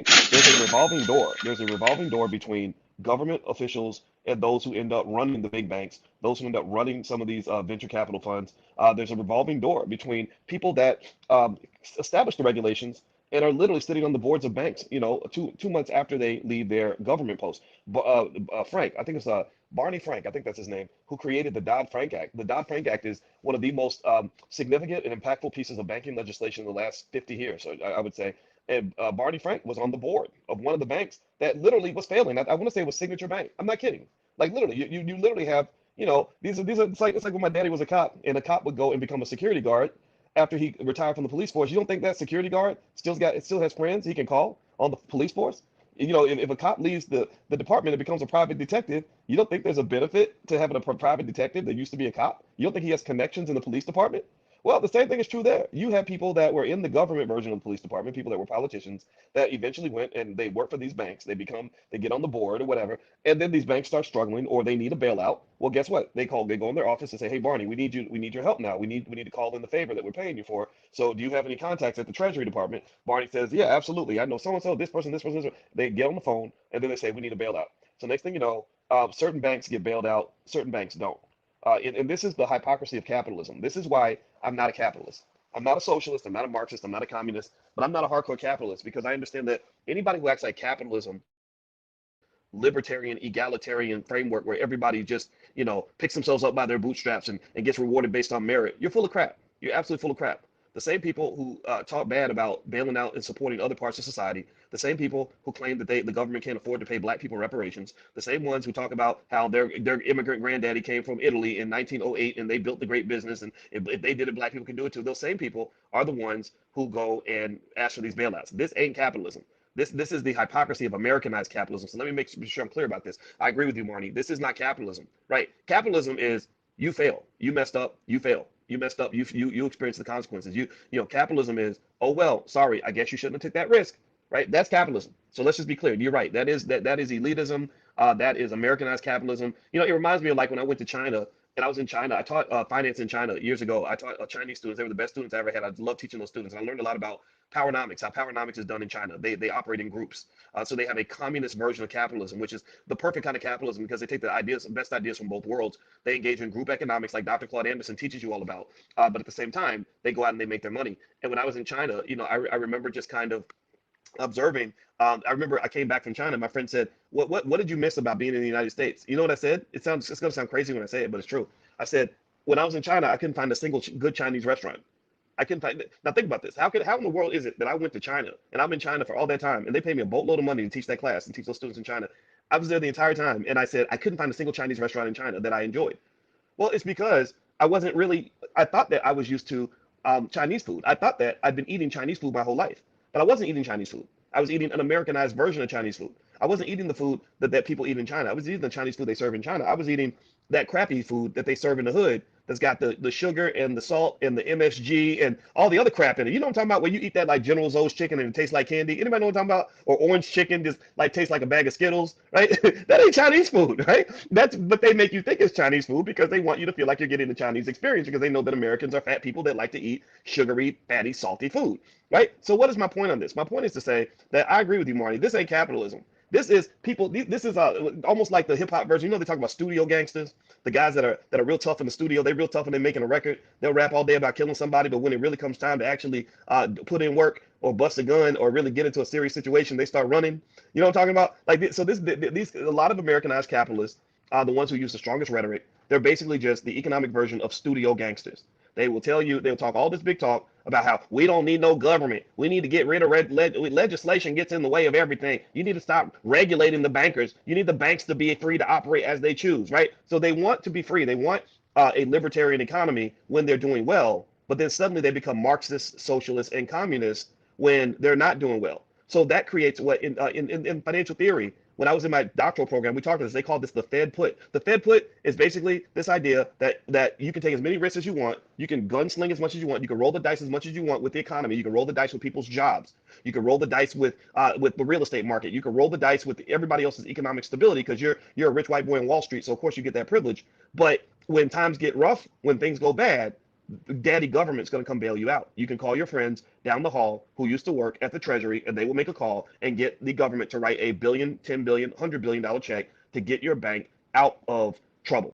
there's a revolving door. There's a revolving door between government officials and those who end up running the big banks, those who end up running some of these venture capital funds. There's a revolving door between people that establish the regulations and are literally sitting on the boards of banks, 2 months after they leave their government post. Frank, I think it's Barney Frank, I think that's his name, who created the Dodd-Frank Act. The Dodd-Frank Act is one of the most significant and impactful pieces of banking legislation in the last 50 years, so I would say. And Barney Frank was on the board of one of the banks that literally was failing. I want to say it was Signature Bank. I'm not kidding. Like literally, you literally have, these are it's like when my daddy was a cop and a cop would go and become a security guard after he retired from the police force. You don't think that security guard still has friends he can call on the police force? If a cop leaves the department and becomes a private detective, you don't think there's a benefit to having a private detective that used to be a cop? You don't think he has connections in the police department? Well, the same thing is true there. You have people that were in the government version of the police department, people that were politicians that eventually went and they work for these banks. They get on the board or whatever, and then these banks start struggling or they need a bailout. Well, guess what? They go in their office and say, "Hey, Barney, we need your help now. We need to call in the favor that we're paying you for. So, do you have any contacts at the Treasury Department?" Barney says, "Yeah, absolutely. I know so and so, this person, this person, this person." They get on the phone and then they say, "We need a bailout." So next thing you know, certain banks get bailed out, certain banks don't. And this is the hypocrisy of capitalism. This is why I'm not a capitalist. I'm not a socialist. I'm not a Marxist. I'm not a communist. But I'm not a hardcore capitalist because I understand that anybody who acts like capitalism, libertarian, egalitarian framework where everybody just, picks themselves up by their bootstraps and gets rewarded based on merit, you're full of crap. You're absolutely full of crap. The same people who talk bad about bailing out and supporting other parts of society, the same people who claim that the government can't afford to pay black people reparations, the same ones who talk about how their immigrant granddaddy came from Italy in 1908 and they built the great business and if they did it, black people can do it too. Those same people are the ones who go and ask for these bailouts. This ain't capitalism. This is the hypocrisy of Americanized capitalism. So let me make sure I'm clear about this. I agree with you, Marnie. This is not capitalism, right? Capitalism is you fail, you messed up, you fail, you messed up, you experience the consequences. Capitalism is, oh well, sorry, I guess you shouldn't have took that risk, right? That's capitalism. So let's just be clear. You're right. That is elitism. That is Americanized capitalism. It reminds me of like when I went to China and I was in China. I taught finance in China years ago. I taught Chinese students. They were the best students I ever had. I love teaching those students. And I learned a lot about powernomics, how powernomics is done in China. They operate in groups. So they have a communist version of capitalism, which is the perfect kind of capitalism because they take the best ideas from both worlds. They engage in group economics, like Dr. Claude Anderson teaches you all about. But at the same time, they go out and they make their money. And when I was in China, I remember just kind of observing. I remember I came back from China. My friend said, "What did you miss about being in the United States?" You know what I said? It's gonna sound crazy when I say it, but it's true. I said when I was in China, I couldn't find a single good Chinese restaurant. I couldn't find it. Now think about this. How in the world is it that I went to China and I'm in China for all that time and they pay me a boatload of money to teach that class and teach those students in China? I was there the entire time and I said I couldn't find a single Chinese restaurant in China that I enjoyed. Well, it's because I wasn't really. I thought that I was used to Chinese food. I thought that I'd been eating Chinese food my whole life, but I wasn't eating Chinese food. I was eating an Americanized version of Chinese food. I wasn't eating the food that people eat in China. I was eating the Chinese food they serve in China. I was eating that crappy food that they serve in the hood that's got the sugar and the salt and the MSG and all the other crap in it. You know what I'm talking about? Where you eat that like General Tso's chicken and it tastes like candy. Anybody know what I'm talking about? Or orange chicken just like tastes like a bag of Skittles, right? That ain't Chinese food, right? But they make you think it's Chinese food because they want you to feel like you're getting the Chinese experience because they know that Americans are fat people that like to eat sugary, fatty, salty food, right? So what is my point on this? My point is to say that I agree with you, Marty. This ain't capitalism. This is people. This is almost like the hip hop version. They talk about studio gangsters, the guys that are real tough in the studio. They're real tough when they're making a record. They'll rap all day about killing somebody, but when it really comes time to actually put in work or bust a gun or really get into a serious situation, they start running. You know what I'm talking about? Like so, these a lot of Americanized capitalists are the ones who use the strongest rhetoric. They're basically just the economic version of studio gangsters. They will tell you, they'll talk all this big talk about how we don't need no government. We need to get rid of legislation gets in the way of everything. You need to stop regulating the bankers. You need the banks to be free to operate as they choose, right? So they want to be free. They want a libertarian economy when they're doing well, but then suddenly they become Marxist, socialist, and communist when they're not doing well. So that creates what in financial theory, when I was in my doctoral program, we talked about this. They call this the Fed put. The Fed put is basically this idea that you can take as many risks as you want, you can gunsling as much as you want, you can roll the dice as much as you want with the economy, you can roll the dice with people's jobs, you can roll the dice with the real estate market, you can roll the dice with everybody else's economic stability because you're a rich white boy on Wall Street, so of course you get that privilege. But when times get rough, when things go bad, daddy government's going to come bail you out. You can call your friends down the hall who used to work at the Treasury, and they will make a call and get the government to write a billion, 10 billion, $100 billion check to get your bank out of trouble.